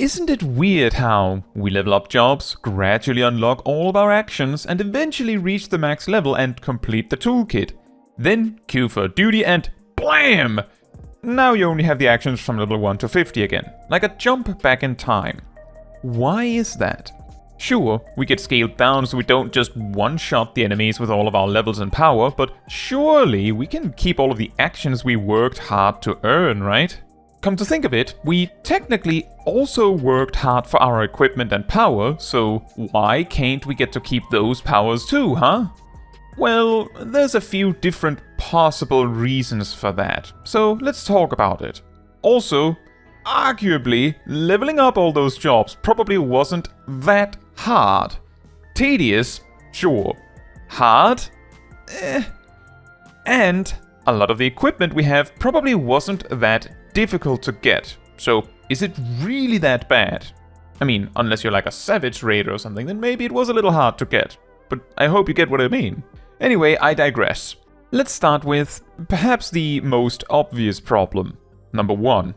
Isn't it weird how we level up jobs, gradually unlock all of our actions, and eventually reach the max level and complete the toolkit? Then queue for duty and BLAM! Now you only have the actions from level 1 to 50 again, like a jump back in time. Why is that? Sure, we get scaled down so we don't just one-shot the enemies with all of our levels and power, but surely we can keep all of the actions we worked hard to earn, right? Come to think of it, we technically also worked hard for our equipment and power, so why can't we get to keep those powers too, huh? Well, there's a few different possible reasons for that, so let's talk about it. Also, arguably, leveling up all those jobs probably wasn't that hard. Tedious? Sure. Hard? And a lot of the equipment we have probably wasn't that difficult to get. So, is it really that bad? I mean, unless you're like a savage raider or something, then maybe it was a little hard to get. But I hope you get what I mean. Anyway, I digress. Let's start with perhaps the most obvious problem. Number 1.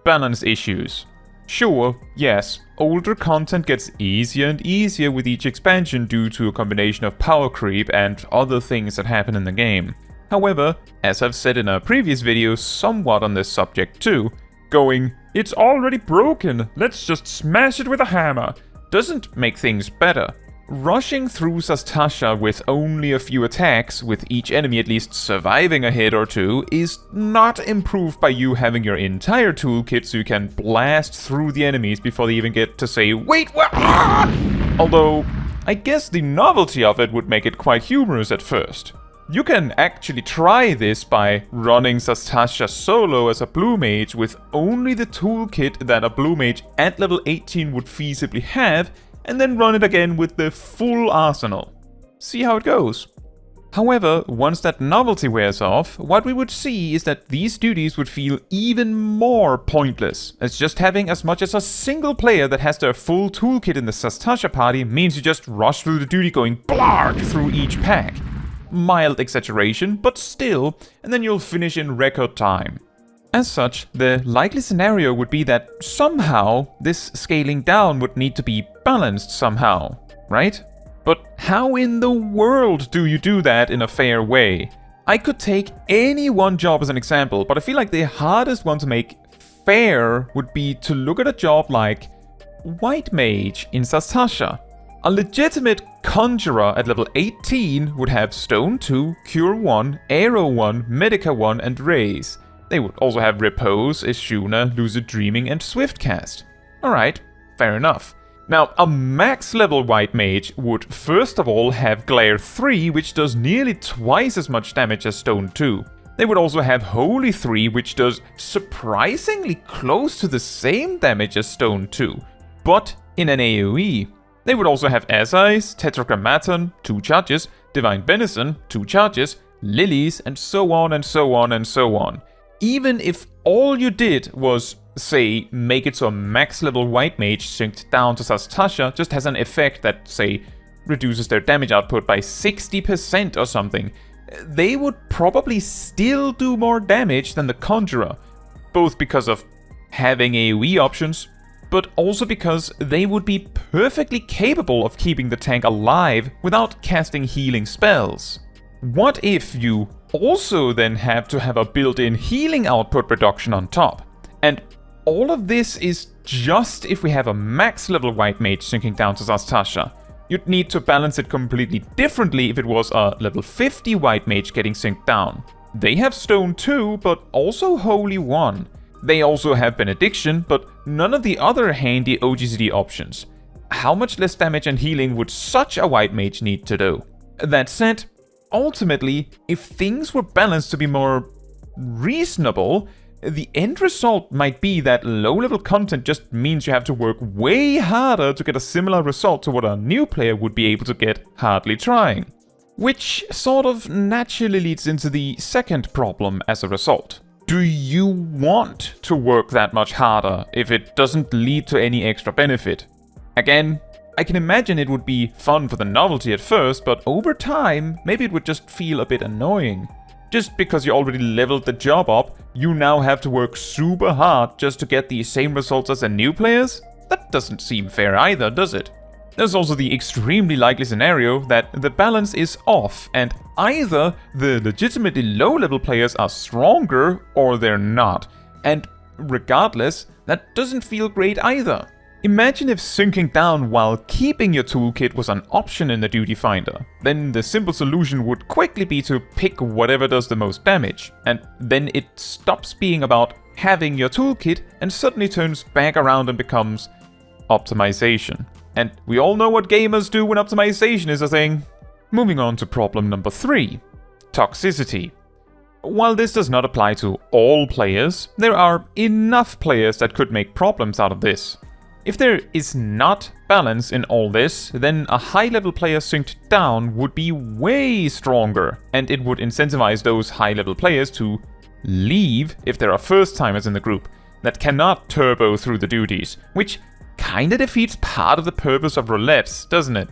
Balance issues. Sure, yes, older content gets easier and easier with each expansion due to a combination of power creep and other things that happen in the game. However, as I've said in a previous video somewhat on this subject too, going, "It's already broken, let's just smash it with a hammer," doesn't make things better. Rushing through Sastasha with only a few attacks, with each enemy at least surviving a hit or two, is not improved by you having your entire toolkit so you can blast through the enemies before they even get to say, "Wait, what?" Although, I guess the novelty of it would make it quite humorous at first. You can actually try this by running Sastasha solo as a blue mage with only the toolkit that a blue mage at level 18 would feasibly have, and then run it again with the full arsenal. See how it goes. However, once that novelty wears off, what we would see is that these duties would feel even more pointless, as just having as much as a single player that has their full toolkit in the Sastasha party means you just rush through the duty going blarg through each pack. Mild exaggeration, but still, and then you'll finish in record time. As such, the likely scenario would be that somehow this scaling down would need to be balanced somehow, right? But how in the world do you do that in a fair way? I could take any one job as an example, but I feel like the hardest one to make fair would be to look at a job like White Mage in Sastasha. A legitimate conjurer at level 18 would have Stone 2, Cure 1, Arrow 1, Medica 1 and Raise. They would also have Repose, Ishuna, Lucid Dreaming and Swiftcast. Alright, fair enough. Now, a max level White Mage would first of all have Glare 3, which does nearly twice as much damage as Stone 2. They would also have Holy 3, which does surprisingly close to the same damage as Stone 2, but in an AoE. They would also have Essies, Tetragrammaton, 2 charges, Divine Benison, 2 charges, Lilies, and so on and so on and so on. Even if all you did was, say, make it so a max level White Mage synced down to Sastasha just has an effect that, say, reduces their damage output by 60% or something, they would probably still do more damage than the Conjurer, both because of having AoE options, but also because they would be perfectly capable of keeping the tank alive without casting healing spells. What if you also then have to have a built-in healing output reduction on top? And all of this is just if we have a max level White Mage syncing down to Sastasha. You'd need to balance it completely differently if it was a level 50 White Mage getting synced down. They have Stone 2, but also Holy 1. They also have Benediction, but none of the other handy OGCD options. How much less damage and healing would such a White Mage need to do? That said, ultimately, if things were balanced to be more reasonable, the end result might be that low-level content just means you have to work way harder to get a similar result to what a new player would be able to get hardly trying. Which sort of naturally leads into the second problem as a result. Do you want to work that much harder if it doesn't lead to any extra benefit? Again, I can imagine it would be fun for the novelty at first, but over time, maybe it would just feel a bit annoying. Just because you already leveled the job up, you now have to work super hard just to get the same results as the new players? That doesn't seem fair either, does it? There's also the extremely likely scenario that the balance is off, and either the legitimately low-level players are stronger or they're not. And regardless, that doesn't feel great either. Imagine if syncing down while keeping your toolkit was an option in the duty finder. Then the simple solution would quickly be to pick whatever does the most damage, and then it stops being about having your toolkit and suddenly turns back around and becomes optimization. And we all know what gamers do when optimization is a thing. Moving on to problem number 3, toxicity. While this does not apply to all players, there are enough players that could make problems out of this. If there is not balance in all this, then a high-level player synced down would be way stronger, and it would incentivize those high-level players to leave if there are first-timers in the group that cannot turbo through the duties, which kinda defeats part of the purpose of roulettes, doesn't it?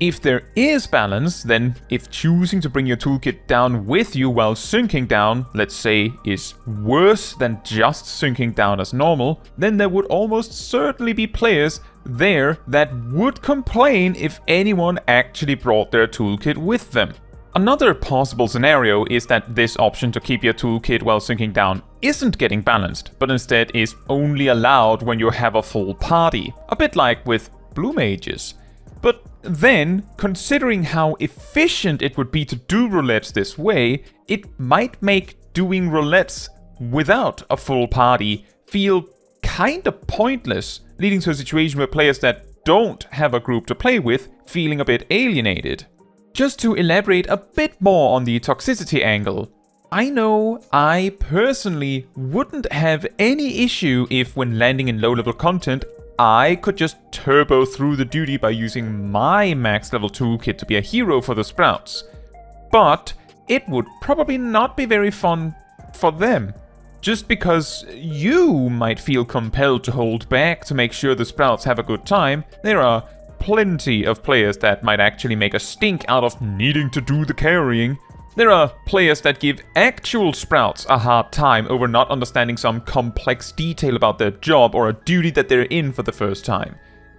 If there is balance, then if choosing to bring your toolkit down with you while syncing down, let's say, is worse than just syncing down as normal, then there would almost certainly be players there that would complain if anyone actually brought their toolkit with them. Another possible scenario is that this option to keep your toolkit while syncing down isn't getting balanced, but instead is only allowed when you have a full party, a bit like with blue mages. But then, considering how efficient it would be to do roulettes this way, it might make doing roulettes without a full party feel kinda pointless, leading to a situation where players that don't have a group to play with feeling a bit alienated. Just to elaborate a bit more on the toxicity angle, I know I personally wouldn't have any issue if, when landing in low-level content, I could just turbo through the duty by using my max level toolkit to be a hero for the sprouts. But it would probably not be very fun for them. Just because you might feel compelled to hold back to make sure the sprouts have a good time, there are plenty of players that might actually make a stink out of needing to do the carrying. There are players that give actual sprouts a hard time over not understanding some complex detail about their job or a duty that they're in for the first time,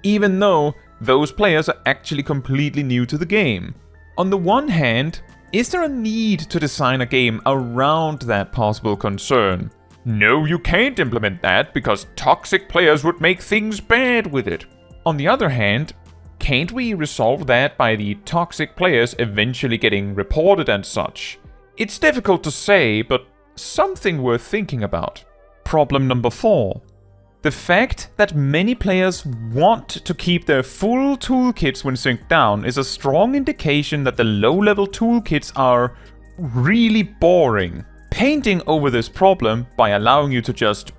even though those players are actually completely new to the game. On the one hand, is there a need to design a game around that possible concern? No, you can't implement that because toxic players would make things bad with it. On the other hand, can't we resolve that by the toxic players eventually getting reported and such? It's difficult to say, but something worth thinking about. Problem number 4. The fact that many players want to keep their full toolkits when synced down is a strong indication that the low-level toolkits are really boring. Painting over this problem by allowing you to just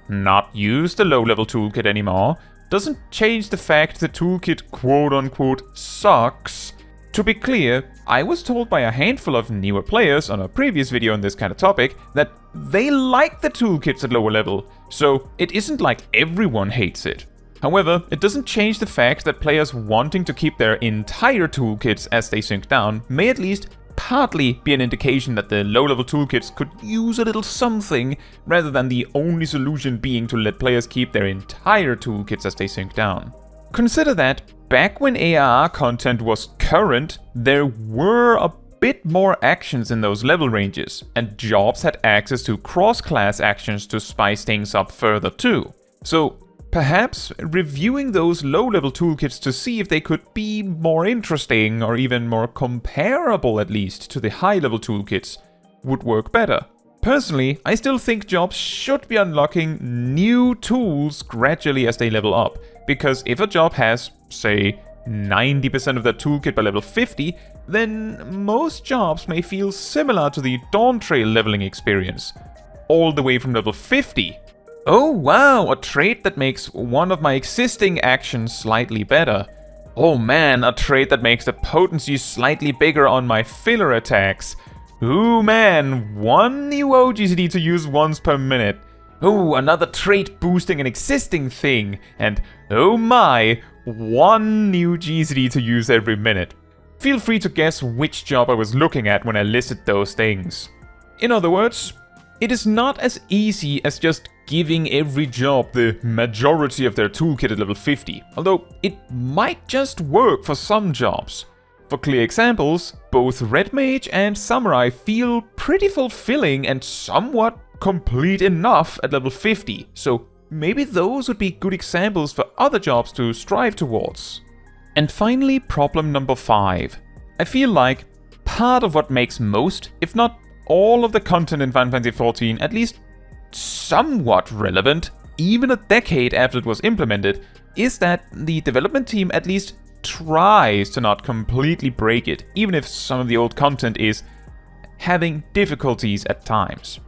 not use the low-level toolkit anymore doesn't change the fact the toolkit quote-unquote sucks. To be clear, I was told by a handful of newer players on a previous video on this kind of topic that they like the toolkits at lower level, so it isn't like everyone hates it. However, it doesn't change the fact that players wanting to keep their entire toolkits as they sync down may at least partly be an indication that the low-level toolkits could use a little something, rather than the only solution being to let players keep their entire toolkits as they sync down. Consider that back when ARR content was current, there were a bit more actions in those level ranges, and jobs had access to cross-class actions to spice things up further too. So perhaps reviewing those low-level toolkits to see if they could be more interesting, or even more comparable at least, to the high-level toolkits would work better. Personally, I still think jobs should be unlocking new tools gradually as they level up, because if a job has, say, 90% of their toolkit by level 50, then most jobs may feel similar to the Dawntrail leveling experience. All the way from level 50. Oh wow, a trait that makes one of my existing actions slightly better. Oh man, a trait that makes the potency slightly bigger on my filler attacks. Ooh man, one new OGCD to use once per minute. Ooh, another trait boosting an existing thing. And oh my, one new GCD to use every minute. Feel free to guess which job I was looking at when I listed those things. In other words, It is not as easy as just giving every job the majority of their toolkit at level 50, although it might just work for some jobs. For clear examples, both Red Mage and Samurai feel pretty fulfilling and somewhat complete enough at level 50, so maybe those would be good examples for other jobs to strive towards. And finally, problem number 5. I feel like part of what makes most, if not all of the content in Final Fantasy XIV at least somewhat relevant, even a decade after it was implemented, is that the development team at least tries to not completely break it, even if some of the old content is having difficulties at times.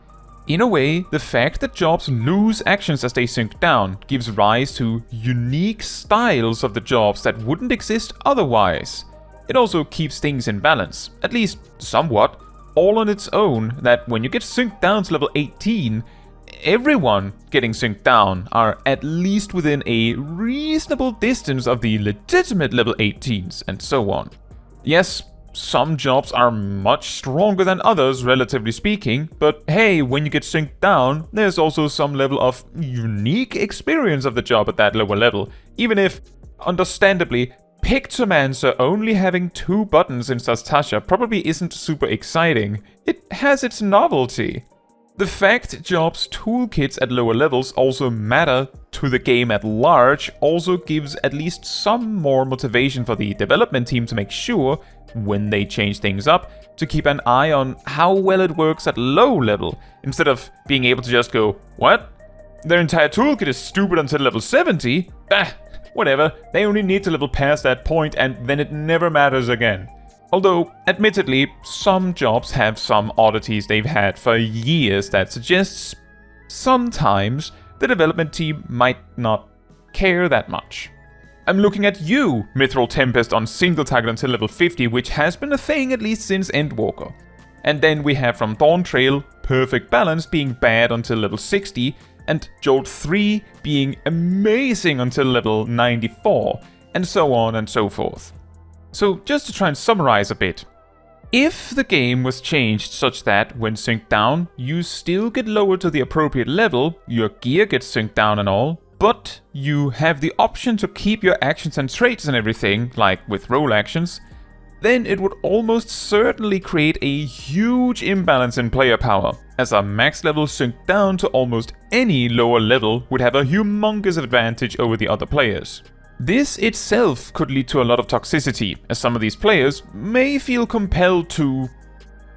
In a way, the fact that jobs lose actions as they sink down gives rise to unique styles of the jobs that wouldn't exist otherwise. It also keeps things in balance, at least somewhat, all on its own, that when you get synced down to level 18, everyone getting synced down are at least within a reasonable distance of the legitimate level 18s, and so on. Yes, some jobs are much stronger than others, relatively speaking, but hey, when you get synced down, there's also some level of unique experience of the job at that lower level, even if, understandably, Pictomancer only having 2 buttons in Sastasha probably isn't super exciting. It has its novelty. The fact jobs' toolkits at lower levels also matter to the game at large also gives at least some more motivation for the development team to make sure, when they change things up, to keep an eye on how well it works at low level, instead of being able to just go, "What? Their entire toolkit is stupid until level 70? Whatever, they only need to level past that point and then it never matters again." Although, admittedly, some jobs have some oddities they've had for years that suggests sometimes the development team might not care that much. I'm looking at you, Mithril Tempest on single target until level 50, which has been a thing at least since Endwalker. And then we have from Dawntrail, Perfect Balance being bad until level 60, and Jolt 3 being amazing until level 94, and so on and so forth. So just to try and summarize a bit, if the game was changed such that when synced down, you still get lowered to the appropriate level, your gear gets synced down and all, but you have the option to keep your actions and traits and everything, like with role actions, then it would almost certainly create a huge imbalance in player power, as a max level synced down to almost any lower level would have a humongous advantage over the other players. This itself could lead to a lot of toxicity, as some of these players may feel compelled to,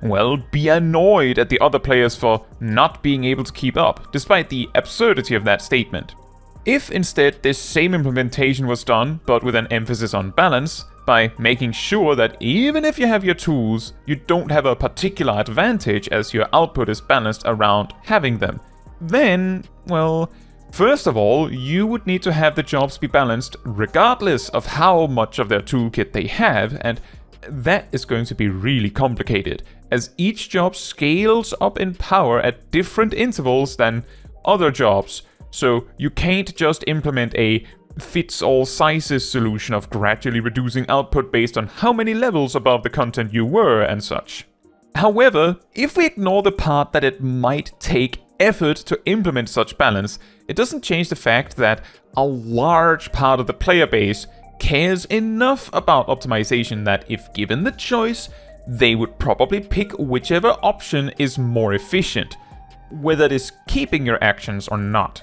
well, be annoyed at the other players for not being able to keep up, despite the absurdity of that statement. If instead this same implementation was done, but with an emphasis on balance, by making sure that even if you have your tools, you don't have a particular advantage as your output is balanced around having them, then, well, first of all, you would need to have the jobs be balanced regardless of how much of their toolkit they have, and that is going to be really complicated, as each job scales up in power at different intervals than other jobs, so you can't just implement a fits-all sizes solution of gradually reducing output based on how many levels above the content you were and such. However, if we ignore the part that it might take effort to implement such balance, it doesn't change the fact that a large part of the player base cares enough about optimization that if given the choice, they would probably pick whichever option is more efficient, whether it is keeping your actions or not.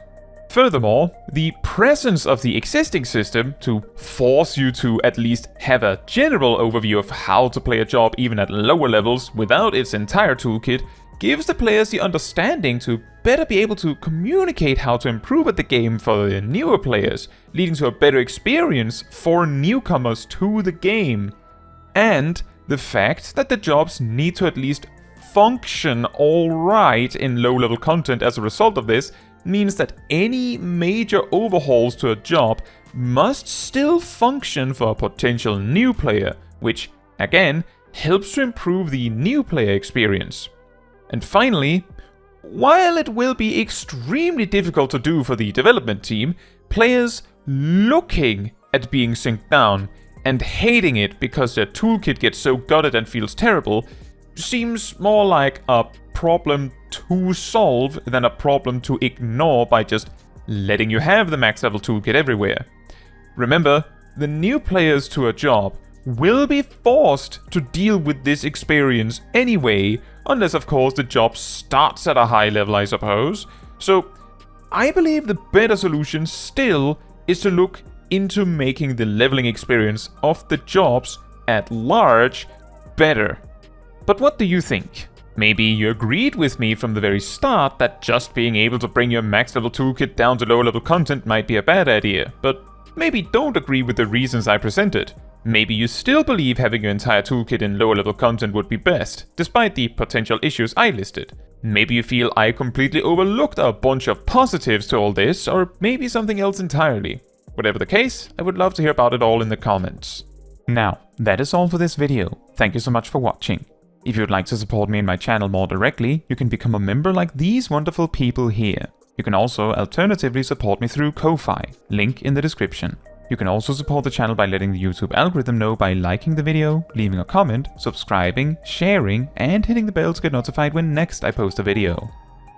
Furthermore, the presence of the existing system to force you to at least have a general overview of how to play a job even at lower levels without its entire toolkit gives the players the understanding to better be able to communicate how to improve at the game for the newer players, leading to a better experience for newcomers to the game. And the fact that the jobs need to at least function alright in low-level content as a result of this means that any major overhauls to a job must still function for a potential new player, which, again, helps to improve the new player experience. And finally, while it will be extremely difficult to do for the development team, players looking at being synced down and hating it because their toolkit gets so gutted and feels terrible seems more like a problem to solve than a problem to ignore by just letting you have the max level toolkit everywhere. Remember, the new players to a job will be forced to deal with this experience anyway, unless of course the job starts at a high level, I suppose. So I believe the better solution still is to look into making the leveling experience of the jobs at large better. But what do you think? Maybe you agreed with me from the very start that just being able to bring your max level toolkit down to lower level content might be a bad idea, but maybe don't agree with the reasons I presented. Maybe you still believe having your entire toolkit in lower level content would be best, despite the potential issues I listed. Maybe you feel I completely overlooked a bunch of positives to all this, or maybe something else entirely. Whatever the case, I would love to hear about it all in the comments. Now, that is all for this video. Thank you so much for watching. If you would like to support me and my channel more directly, you can become a member like these wonderful people here. You can also alternatively support me through Ko-Fi, link in the description. You can also support the channel by letting the YouTube algorithm know by liking the video, leaving a comment, subscribing, sharing, and hitting the bell to get notified when next I post a video.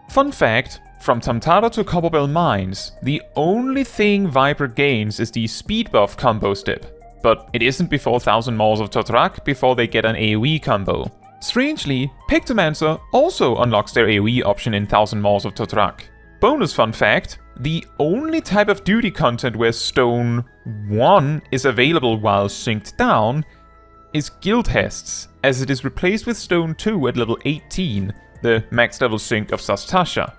Fun fact, from Tamtara to Copperbell Mines, the only thing Viper gains is the speed buff combo step, but it isn't before 1000 Maws of Totrak before they get an AoE combo. Strangely, Pictomancer also unlocks their AoE option in 1000 Maws of Totrak. Bonus fun fact, the only type of duty content where Stone 1 is available while synced down is Guild Hests, as it is replaced with Stone 2 at level 18, the max level sync of Sastasha.